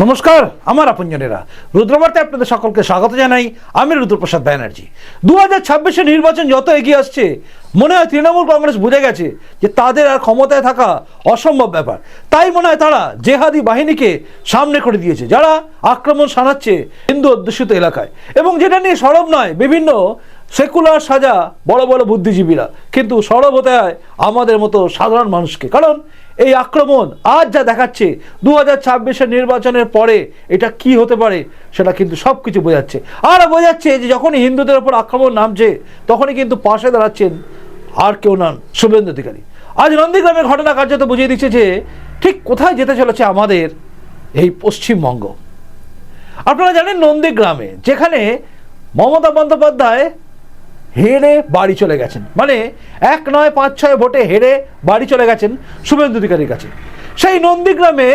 নমস্কার আমার আপনজনেরা, রুদ্রবার্তায় আপনাদের সকলকে স্বাগত জানাই। আমি রুদ্রপ্রসাদ ব্যানার্জি। 2026-এর নির্বাচন যত এগিয়ে আসছে মনে হয় তৃণমূল কংগ্রেস বুঝে গেছে যে তাদের আর ক্ষমতায় থাকা অসম্ভব ব্যাপার। তাই মনে হয় তারা জেহাদি বাহিনীকে সামনে করে দিয়েছে, যারা আক্রমণ শানাচ্ছে হিন্দু অধ্যুষিত এলাকায়, এবং যেটা নিয়ে সরব নয় বিভিন্ন সেকুলার সাজা বড় বড় বুদ্ধিজীবীরা, কিন্তু সরব হতে হয় আমাদের মতো সাধারণ মানুষকে। কারণ এই আক্রমণ আজ যা দেখাচ্ছে 2026-এর নির্বাচনের পরে এটা কি হতে পারে সেটা কিন্তু সব কিছু বোঝাচ্ছে। আর বোঝাচ্ছে যে যখনই হিন্দুদের ওপর আক্রমণ নামছে তখনই কিন্তু পাশে দাঁড়াচ্ছেন আর কেউ নন, শুভেন্দু অধিকারী। আজ নন্দীগ্রামের ঘটনা কার্যত বুঝিয়ে দিচ্ছে যে ঠিক কোথায় যেতে চলেছে আমাদের এই পশ্চিমবঙ্গ। আপনারা জানেন নন্দীগ্রামে যেখানে মমতা বন্দ্যোপাধ্যায় হেরে বাড়ি চলে গেছেন, মানে 1 নয় 5-6 ভোটে হেরে বাড়ি চলে গেছেন শুভেন্দু অধিকারীর কাছে, সেই নন্দীগ্রামে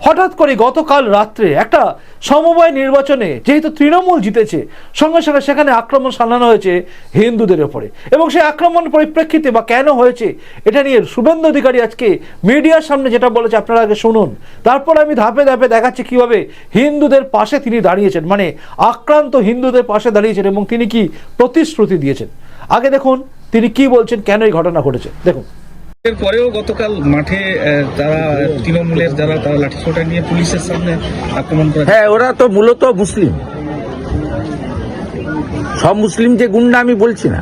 হঠাৎ করে গতকাল রাত্রে একটা সমবায় নির্বাচনে যেহেতু তৃণমূল জিতেছে, সঙ্গে সঙ্গে সেখানে আক্রমণ চালানো হয়েছে হিন্দুদের ওপরে। এবং সেই আক্রমণের পরিপ্রেক্ষিতে বা কেন হয়েছে এটা নিয়ে শুভেন্দু অধিকারী আজকে মিডিয়ার সামনে যেটা বলেছে আপনারা আগে শুনুন, তারপর আমি ধাপে ধাপে দেখাচ্ছি কিভাবে হিন্দুদের পাশে তিনি দাঁড়িয়েছেন, মানে আক্রান্ত হিন্দুদের পাশে দাঁড়িয়েছেন এবং তিনি কি প্রতিশ্রুতি দিয়েছেন। আগে দেখুন তিনি কি বলছেন, কেন এই ঘটনা ঘটেছে দেখুন। এরপরেও গতকাল মাঠে তারা তৃণমূলের যারা তারা লাঠিসোঁটা নিয়ে পুলিশের সামনে আক্রমণ করে। হ্যাঁ, ওরা তো মূলত মুসলিম, সব মুসলিম যে গুন্ডা আমি বলছি না।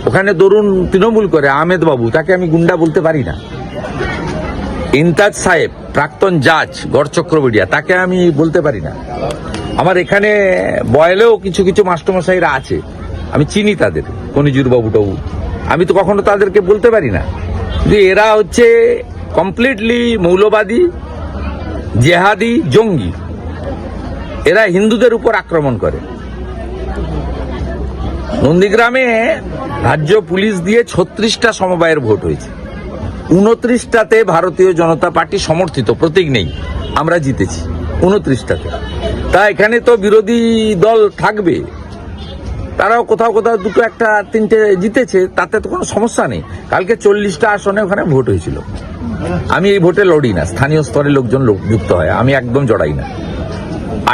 ওখানে ধরুন তৃণমূল করে আহমেদ বাবু, তাকে আমি গুন্ডা বলতে পারি না। ইনতাজ সাহেব, প্রাক্তন জাজ গড় চক্রবর্তীয়া, তাকে আমি বলতে পারি না। আমার এখানে বয়েলেও কিছু কিছু মাস্টারমশাইরা আছে, আমি চিনি তাদের, কনিজুর বাবু টাবু, আমি তো কখনো তাদেরকে বলতে পারি না যে এরা হচ্ছে কমপ্লিটলি মৌলবাদী, জেহাদি, জঙ্গি। এরা হিন্দুদের উপর আক্রমণ করে। নন্দীগ্রামে রাজ্য পুলিশ দিয়ে 36টা সমবায়ের ভোট হয়েছে, 29টাতে ভারতীয় জনতা পার্টি সমর্থিত প্রতীক নেই, আমরা জিতেছি 29টাতে। তা এখানে তো বিরোধী দল থাকবে, তারাও কোথাও কোথাও 2, 1, 3টে জিতেছে, তাতে তো কোনো সমস্যা নেই। কালকে 40টা আসনে ওখানে ভোট হয়েছিল। আমি এই ভোটে লড়ি না, স্থানীয় স্তরে লোকজন যুক্ত হয়, আমি একদম জড়াই না।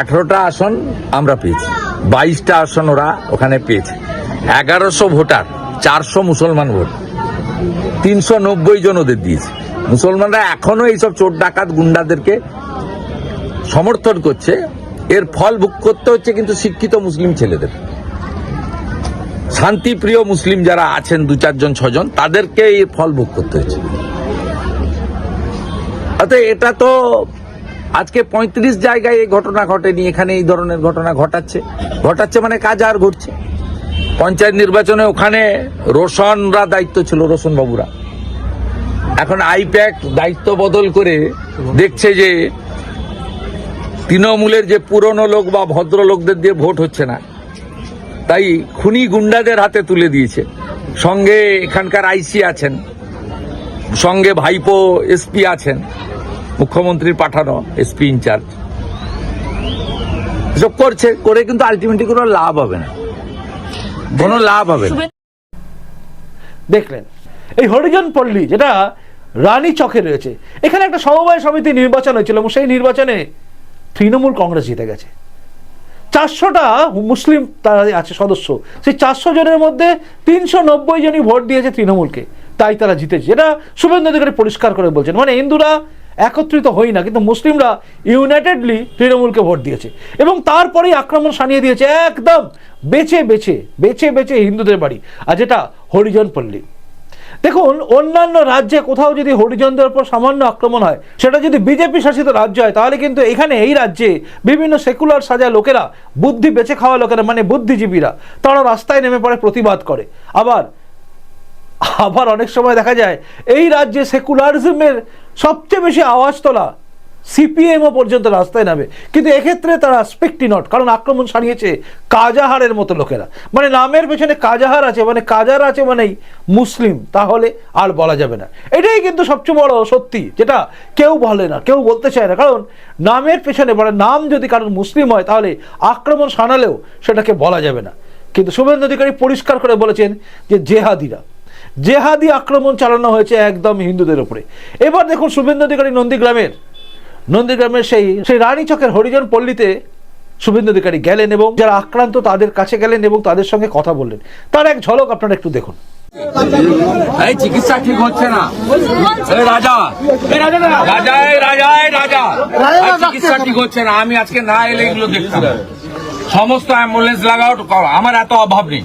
18টা আসন আমরা পেয়েছি, 22টা আসন ওরা ওখানে পেয়েছে। 1100 ভোটার, 400 মুসলমান ভোট, 390 জন ওদের দিয়েছে। মুসলমানরা এখনো এইসব চোর ডাকাত গুন্ডাদেরকে সমর্থন করছে। এর ফল ভোগ করতে হচ্ছে কিন্তু শিক্ষিত মুসলিম ছেলেদের, শান্তিপ্রিয় মুসলিম যারা আছেন 2-4 জন 6 জন, তাদেরকে এই ফল ভোগ করতে হচ্ছে। অতএব এটা তো আজকে 35 জায়গায় এই ঘটনা ঘটেনি, এখানে এই ধরনের ঘটনা ঘটাচ্ছে মানে কাজ আর ঘটছে। পঞ্চায়েত নির্বাচনে ওখানে রোশনরা দায়িত্ব ছিল, রোশন বাবুরা এখন আইপ্যাক দায়িত্ব বদল করে দেখছে যে তৃণমূলের যে পুরনো লোক বা ভদ্রলোকদের দিয়ে ভোট হচ্ছে না, তাই খুনি গুন্ডাদের হাতে তুলে দিয়েছে। সঙ্গে এখানকার আইসি আছেন, সঙ্গে ভাইপো এসপি আছেন, মুখ্যমন্ত্রীর পাঠানো এসপি ইনচার্জ, এসব করে কিন্তু আলটিমেটলি কোনো লাভ হবে না, কোনো লাভ হবে না। দেখলেন এই হরিজন পল্লী যেটা রানী চকে রয়েছে, এখানে একটা সমবায় সমিতি নির্বাচন হয়েছিল এবং সেই নির্বাচনে তৃণমূল কংগ্রেস জিতে গেছে। 400টা মুসলিম তারা আছে সদস্য, সেই 400 জনের মধ্যে 390 জনই ভোট দিয়েছে তৃণমূলকে, তাই তারা জিতেছে। এটা শুভেন্দু অধিকারী পরিষ্কার করে বলছেন, মানে হিন্দুরা একত্রিত হই না, কিন্তু মুসলিমরা ইউনাইটেডলি তৃণমূলকে ভোট দিয়েছে এবং তারপরেই আক্রমণ শানিয়ে দিয়েছে একদম বেছে বেছে হিন্দুদের বাড়ি, আর যেটা হরিজন পল্লী। দেখুন অন্যান্য রাজ্যে কোথাও যদি হরিজনদের উপর সামান্য আক্রমণ হয়, সেটা যদি বিজেপি শাসিত রাজ্য হয়, তাহলে কিন্তু এখানে এই রাজ্যে বিভিন্ন সেকুলার সাজা লোকেরা, বুদ্ধি বেঁচে খাওয়া লোকেরা, মানে বুদ্ধিজীবীরা, তারা রাস্তায় নেমে পড়ে, প্রতিবাদ করে। আবার অনেক সময় দেখা যায় এই রাজ্যে সেকুলারিজমের সবচেয়ে বেশি আওয়াজ তোলা সিপিএমও পর্যন্ত রাস্তায় নামে, কিন্তু এক্ষেত্রে তারা স্পিকটি নট, কারণ আক্রমণ সারিয়েছে কাজাহারের মতো লোকেরা। মানে নামের পেছনে কাজাহার আছে, মানে কাজার আছে মানেই মুসলিম, তাহলে আর বলা যাবে না। এটাই কিন্তু সবচেয়ে বড় সত্যি, যেটা কেউ বলে না, কেউ বলতে চায় না, কারণ নামের পেছনে মানে নাম যদি কারণ মুসলিম হয় তাহলে আক্রমণ শানালেও সেটাকে বলা যাবে না। কিন্তু শুভেন্দু অধিকারী পরিষ্কার করে বলেছেন যে জেহাদি আক্রমণ চালানো হয়েছে একদম হিন্দুদের উপরে। এবার দেখুন শুভেন্দু অধিকারী নন্দীগ্রামের সেই রানীচকের হরিজন পল্লীতে শুভেন্দু অধিকারী গেলেন এবং যারা আক্রান্ত তাদের কাছে গেলেন এবং তাদের সঙ্গে কথা বললেন। তার এক ঝলক আপনারা একটু দেখুন। এই চিকিৎসা ঠিক হচ্ছে না, এই রাজা রাজা এই রাজা এই রাজা এই চিকিৎসা ঠিক হচ্ছে না। আমি আজকে না এলে এগুলো দেখতাম। সমস্ত অ্যাম্বুলেন্স লাগাও, করো। আমার এত অভাব নেই,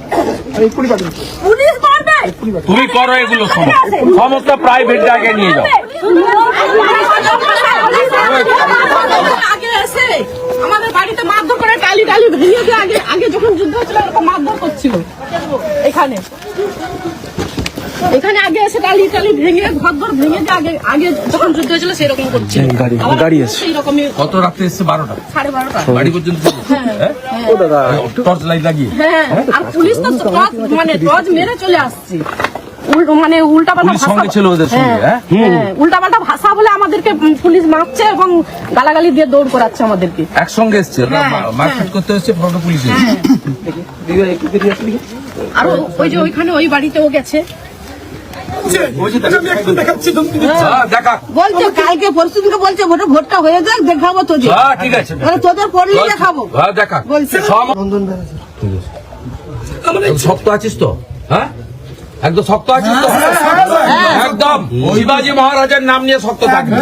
তুমি করো এগুলো। সমস্ত প্রাইভেট জায়গায় নিয়ে যাও। আগে এসে আমাদের বাড়িতে মারধর করে টালি ভেঙে দিয়ে আগে যখন যুদ্ধ হচ্ছিল এরকম মারধর করছিল। এখানে আগে এসে টালি ভেঙে ঘর ভেঙে দিয়ে আগে যখন যুদ্ধ হয়েছিল সেরকম করছিল। গাড়ি এসে সেইরকমই। কত রাত্রে এসছে? 12টা 12:30 বাড়ি পর্যন্ত টর্চ লাইট লাগিয়ে। হ্যাঁ, আর পুলিশ তো টর্চ মেরে চলে আসছে। মানে উল্টাপাল্টা পুলিশ সঙ্গে ছিল ওদের সঙ্গে। উল্টাপাল্টা ভাষা বলে আমাদেরকে পুলিশ মারছে এবং গালাগালি দিয়ে দৌড় করাচ্ছে আমাদেরকে। একসঙ্গে এসছে, মারপিট করতে এসছে, ফটো পুলিশ এসছে। আর ওই যে ওইখানে ওই বাড়িতেও গেছে। দেখা বলছে কালকে পরশু দিনকে বলছে ভোটটা হয়ে যাক দেখাবো তোদের। ঠিক আছে, তোদের পড়লে দেখাবো দেখা বলছে। শক্ত আছিস তো? হ্যাঁ, একদম শক্ত আছিস তো? একদম শিবাজি মহারাজের নাম নিয়ে শক্ত থাকবি।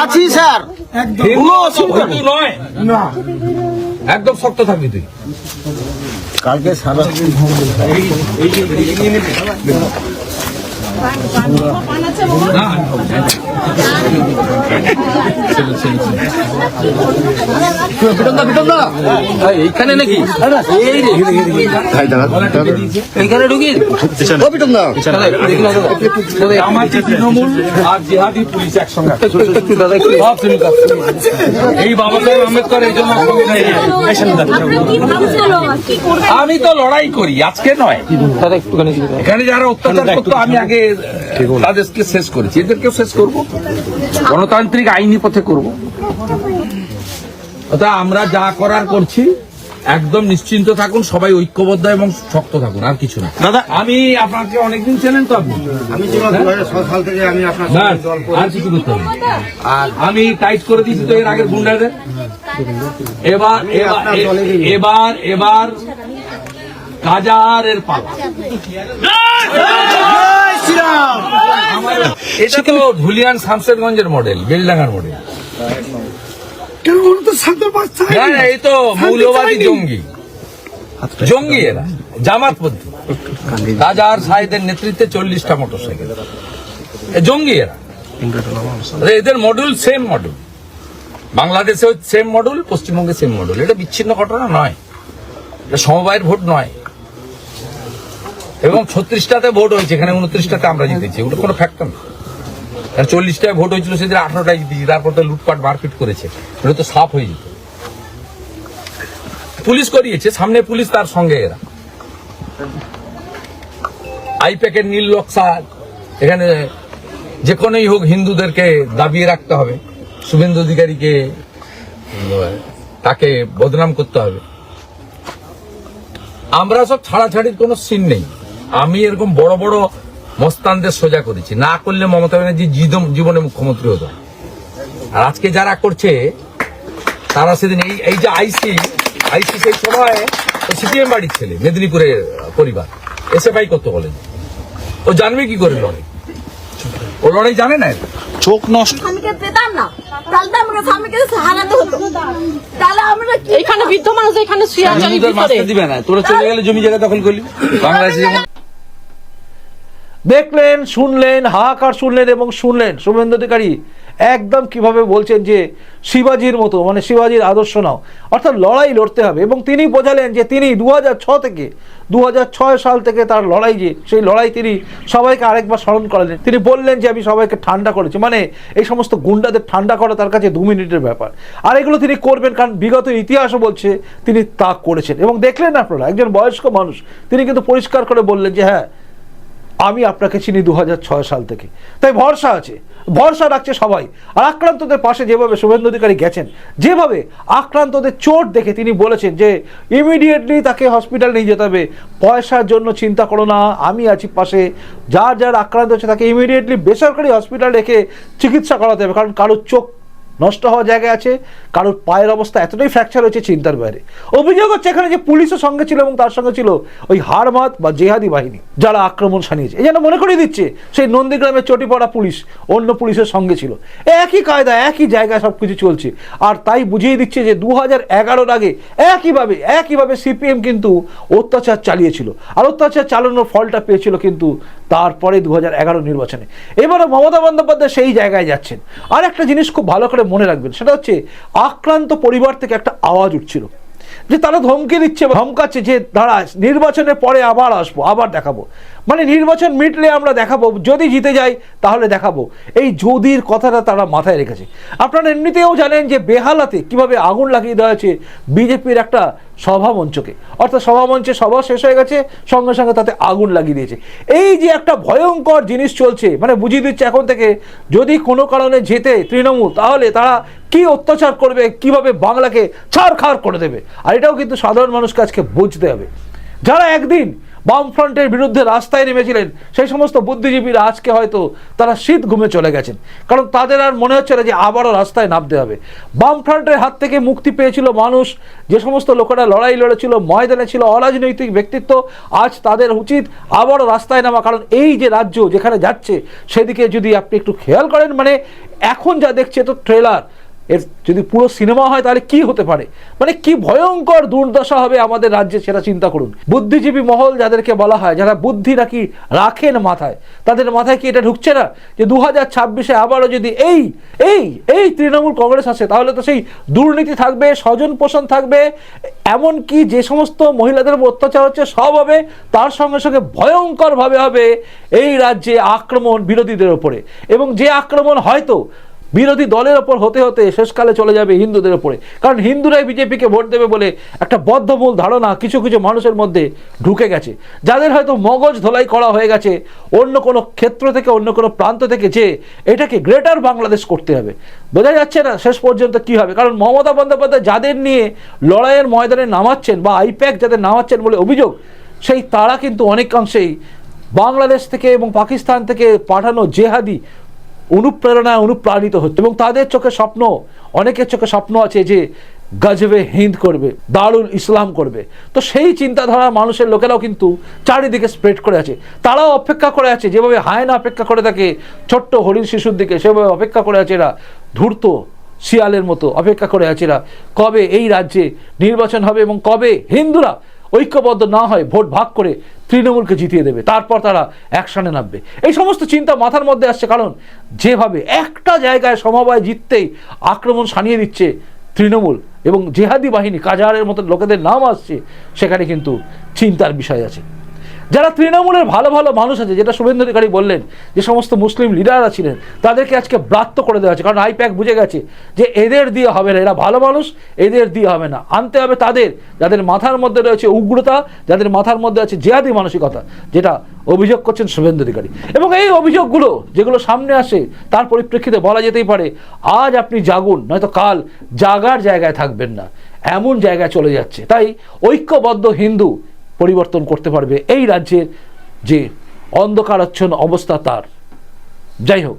আছি স্যার। হিন্দু নয়, একদম শক্ত থাকবি তুই। কালকে সারা এইখানে নাকি এইখানে ঢুকি আমার যে তৃণমূল আর জিহাদি পুলিশ একসঙ্গে এই বাবা সাহেব আম্বেদকর এই জন্য আমি তো লড়াই করি, আজকে নয়। এখানে যারা অত্যাচার করতো আমি আগে তাদেরকে শেষ করেছি, এদেরকেও শেষ করব, গণতান্ত্রিক আইনি পথে করব। অর্থাৎ আমরা যা করার করছি, একদম নিশ্চিন্ত থাকুন, সবাই ঐক্যবদ্ধ এবং শক্ত থাকুন, আর কিছু না। দাদা, আমি আপনাকে অনেকদিন চেনেন তো আপনি? আমি 2006 সাল থেকে আমি আপনার ব্যাস, আর কিছু করতে হবে না। আর আমি টাইট করে দিয়েছি তো এর আগের গুন্ডাদের। এবার কাজারের পালা। এটা তো ধুলিয়ান শামশেরগঞ্জের মডেল, বেলডাঙ্গার মডেল। এই তো মৌলবাদী জঙ্গি এরা, জামাতপন্থী। কাজার সাহেদের নেতৃত্বে 40টা মোটরসাইকেল, জঙ্গি এরা। এদের মডেল সেম মডেল, বাংলাদেশে সেম মডেল, পশ্চিমবঙ্গে সেম মডেল। এটা বিচ্ছিন্ন ঘটনা নয়, এটা সমবায়ের ভোট নয়। এবং 36টাতে ভোট হয়েছে, এখানে 29টাতে আমরা জিতেছি, ওটা কোনো ফ্যাক্টর না। 40টায় ভোট হয়েছিল, সেদিন 18টায় জিতেছি। তারপর তো লুটপাট মারপিট করেছে, ওটা তো সাফ হয়ে যেত। পুলিশ করিয়েছে, সামনে পুলিশ, তার সঙ্গে এরা। আইপ্যাকের নীল নকশা, এখানে যে কোনোই হোক হিন্দুদেরকে দাবিয়ে রাখতে হবে, শুভেন্দু অধিকারীকে তাকে বদনাম করতে হবে। আমরা সব ছাড়াছাড়ির কোনো সিন নেই। আমি এরকম বড় বড় মস্তানদের সোজা করেছি, না করলে মমতা ব্যানার্জি জীবনে মুখ্যমন্ত্রী হতো। আর আজকে যারা করছে তারা সেদিন এই যে আইসি সেই সময় সিপিএম বাড়ির ছেলে, মেদিনীপুরের পরিবার, এসএফআই করতে বলেন। ও জানবে কি করে লড়াই? ও লড়াই জানে না। চোখ নষ্ট। স্বামীকে পেতাম না, তাহলে তো আমাকে স্বামীকে হারাতে হতো। তাহলে আমরা এখানে বৃদ্ধ মানুষ এখানে শুয়ে আছে হিন্দুদের মাস্টার দিবে না, তোরা চলে গেলে জমি জায়গা দখল করলি। বাংলাদেশে যেমন দেখলেন, শুনলেন, হাহাকার শুনলেন এবং শুনলেন শুভেন্দু অধিকারী একদম কিভাবে বলছেন যে শিবাজির মতো, মানে শিবাজির আদর্শ নাও, অর্থাৎ লড়াই লড়তে হবে। এবং তিনি বোঝালেন যে তিনি 2006 সাল থেকে তার লড়াই, যে সেই লড়াই তিনি সবাইকে আরেকবার স্মরণ করালেন। তিনি বললেন যে আমি সবাইকে ঠান্ডা করেছি, মানে এই সমস্ত গুন্ডাদের ঠান্ডা করা তার কাছে 2 মিনিটের ব্যাপার। আর এগুলো তিনি করবেন, কারণ বিগত ইতিহাসও বলছে তিনি তা করেছেন। এবং দেখলেন আপনারা, একজন বয়স্ক মানুষ, তিনি কিন্তু পরিষ্কার করে বললেন যে হ্যাঁ, আমি আপনাকে চিনি 2006 সাল থেকে। তাই ভরসা আছে, ভরসা রাখছে সবাই। আর আক্রান্তদের পাশে যেভাবে শুভেন্দু অধিকারী গেছেন, যেভাবে আক্রান্তদের চোট দেখে তিনি বলেছেন যে ইমিডিয়েটলি তাকে হসপিটাল নিয়ে যেতে হবে, পয়সার জন্য চিন্তা করো না, আমি আছি পাশে। যার আক্রান্ত হচ্ছে তাকে ইমিডিয়েটলি বেসরকারি হসপিটাল রেখে চিকিৎসা করাতে হবে, কারণ কারোর চোখ নষ্ট হওয়া জায়গায় আছে, কারোর পায়ের অবস্থা এতটাই ফ্র্যাকচার হয়েছে চিন্তার বাইরে। অভিযোগ হচ্ছে এখানে যে পুলিশও সঙ্গে ছিল এবং তার সঙ্গে ছিল ওই হারমাত বা জেহাদি বাহিনী যারা আক্রমণ সানিয়েছে। এই যেন মনে করিয়ে দিচ্ছে সেই নন্দীগ্রামের চটিপড়া পুলিশ অন্য পুলিশের সঙ্গে ছিল, একই কায়দা একই জায়গায় সব কিছু চলছে। আর তাই বুঝিয়ে দিচ্ছে যে 2011-র আগে একইভাবে সিপিএম কিন্তু অত্যাচার চালিয়েছিল, আর অত্যাচার চালানোর ফলটা পেয়েছিল কিন্তু তারপরে 2011 নির্বাচনে। এবারে মমতা বন্দ্যোপাধ্যায় সেই জায়গায় যাচ্ছেন। আর একটা জিনিস খুব ভালো করে মনে রাখবেন, সেটা হচ্ছে আক্রান্ত পরিবার থেকে একটা আওয়াজ উঠছিল যে তারা ধমকে দিচ্ছে, ধমকাচ্ছে যে দাঁড়া নির্বাচনের পরে আবার আসবো, আবার দেখাবো, মানে নির্বাচন মিটলে আমরা দেখাবো, যদি জিতে যাই তাহলে দেখাবো। এই যদির কথাটা তারা মাথায় রেখেছে। আপনারা এমনিতেও জানেন যে বেহালাতে কিভাবে আগুন লাগিয়ে দেওয়া হয়েছে বিজেপির একটা সভা মঞ্চকে, অর্থাৎ সভা মঞ্চে সভা শেষ হয়ে গেছে, সঙ্গে সঙ্গে তাতে আগুন লাগিয়ে দিয়েছে। এই যে একটা ভয়ঙ্কর জিনিস চলছে, মানে বুঝিয়ে দিচ্ছে এখন থেকে যদি কোনো কারণে জেতে তৃণমূল তাহলে তারা কি অত্যাচার করবে, কিভাবে বাংলাকে ছাড়খাড় করে দেবে। আর এটাও কিন্তু সাধারণ মানুষকে আজকে বুঝতে হবে। যারা একদিন বামফ্রন্টের বিরুদ্ধে রাস্তায় নেমেছিলেন সেই সমস্ত বুদ্ধিজীবীরা আজকে হয়তো তারা শীত ঘুমে চলে গেছেন, কারণ তাদের আর মনে হচ্ছে না যে আবারও রাস্তায় নামতে হবে। বামফ্রন্টের হাত থেকে মুক্তি পেয়েছিল মানুষ, যে সমস্ত লোকেরা লড়াই লড়েছিল, ময়দানে ছিল, অরাজনৈতিক ব্যক্তিত্ব, আজ তাদের উচিত আবারও রাস্তায় নামা। কারণ এই যে রাজ্য যেখানে যাচ্ছে সেদিকে যদি আপনি একটু খেয়াল করেন, মানে এখন যা দেখছে তো ট্রেলার, এর যদি পুরো সিনেমা হয় তাহলে কি হতে পারে, মানে কি ভয়ঙ্কর দুর্দশা হবে আমাদের রাজ্যে সেটা চিন্তা করুন। বুদ্ধিজীবী মহল যাদেরকে বলা হয়, যারা বুদ্ধি নাকি রাখেন মাথায়, তাদের মাথায় কি এটা ঢুকছে না যে 2026-এ আবারও যদি এই তৃণমূল কংগ্রেস আসে তাহলে তো সেই দুর্নীতি থাকবে, স্বজন পোষণ থাকবে, এমনকি যে সমস্ত মহিলাদের উপর অত্যাচার হচ্ছে সব হবে, তার সঙ্গে সঙ্গে ভয়ঙ্করভাবে হবে এই রাজ্যে আক্রমণ বিরোধীদের ওপরে, এবং যে আক্রমণ হয়তো বিরোধী দলের ওপর হতে হতে শেষকালে চলে যাবে হিন্দুদের ওপরে। কারণ হিন্দুরাই বিজেপিকে ভোট দেবে বলে একটা বদ্ধমূল ধারণা কিছু কিছু মানুষের মধ্যে ঢুকে গেছে, যাদের হয়তো মগজ ধোলাই করা হয়ে গেছে অন্য কোনো ক্ষেত্র থেকে, অন্য কোনো প্রান্ত থেকে, যে এটাকে গ্রেটার বাংলাদেশ করতে হবে। বোঝা যাচ্ছে না শেষ পর্যন্ত কি হবে। কারণ মমতা বন্দ্যোপাধ্যায় যাদের নিয়ে লড়াইয়ের ময়দানে নামাচ্ছেন বা আইপ্যাক যাদের নামাচ্ছেন বলে অভিযোগ, সেই তারা কিন্তু অনেকাংশেই বাংলাদেশ থেকে এবং পাকিস্তান থেকে পাঠানো জেহাদি অনুপ্রেরণায় অনুপ্রাণিত হচ্ছে, এবং তাদের চোখে স্বপ্ন, অনেকের চোখে স্বপ্ন আছে যে গজবে হিন্দ করবে, দারুল ইসলাম করবে। তো সেই চিন্তাধারা মানুষের লোকেরাও কিন্তু চারিদিকে স্প্রেড করে আছে। তারাও অপেক্ষা করে আছে, যেভাবে হায়না অপেক্ষা করে থাকে ছোট্ট হরিণ শিশুর দিকে, সেভাবে অপেক্ষা করে আছে এরা, ধূর্ত শিয়ালের মতো অপেক্ষা করে আছে এরা, কবে এই রাজ্যে নির্বাচন হবে এবং কবে হিন্দুরা ঐক্যবদ্ধ না হয় ভোট ভাগ করে তৃণমূলকে জিতিয়ে দেবে, তারপর তারা অ্যাকশনে নামবে। এই সমস্ত চিন্তা মাথার মধ্যে আসছে, কারণ যেভাবে একটা জায়গায় সমবায় জিততেই আক্রমণ সানিয়ে দিচ্ছে তৃণমূল এবং জেহাদি বাহিনী, কাজারের মতো লোকেদের নাম আসছে, সেখানে কিন্তু চিন্তার বিষয় আছে। যারা তৃণমূলের ভালো ভালো মানুষ আছে, যেটা শুভেন্দু অধিকারী বললেন, যে সমস্ত মুসলিম লিডাররা ছিলেন তাদেরকে আজকে ব্রাত্য করে দেওয়া হয়েছে, কারণ আইপ্যাক বুঝে গেছে যে এদের দিয়ে হবে না, এরা ভালো মানুষ, এদের দিয়ে হবে না, আনতে হবে তাদের যাদের মাথার মধ্যে রয়েছে উগ্রতা, যাদের মাথার মধ্যে আছে জেহাদি মানসিকতা, যেটা অভিযোগ করছেন শুভেন্দু অধিকারী। এবং এই অভিযোগগুলো যেগুলো সামনে আসে তার পরিপ্রেক্ষিতে বলা যেতেই পারে আজ আপনি জাগুন, নয়তো কাল জাগার জায়গায় থাকবেন না, এমন জায়গায় চলে যাচ্ছে। তাই ঐক্যবদ্ধ হিন্দু পরিবর্তন করতে পারবে এই রাজ্যের যে অন্ধকারাচ্ছন্ন অবস্থা তার। যাই হোক,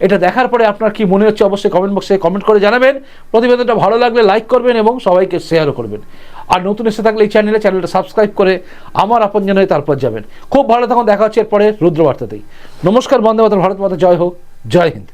এটা দেখার পরে আপনার কি মনে হচ্ছে অবশ্যই কমেন্ট বক্সে কমেন্ট করে জানাবেন। প্রতিবেদনটা ভালো লাগলে লাইক করবেন এবং সবাইকে শেয়ারও করবেন। আর নতুন এসে থাকলে এই চ্যানেলটা সাবস্ক্রাইব করে আমার আপনজন হয়ে তারপর যাবেন। খুব ভালো থাকুন, দেখা হচ্ছে এরপরে রুদ্রবার্তাতেই। নমস্কার, বন্দে মাতরম, ভারত মাতা জয় হোক, জয় হিন্দ।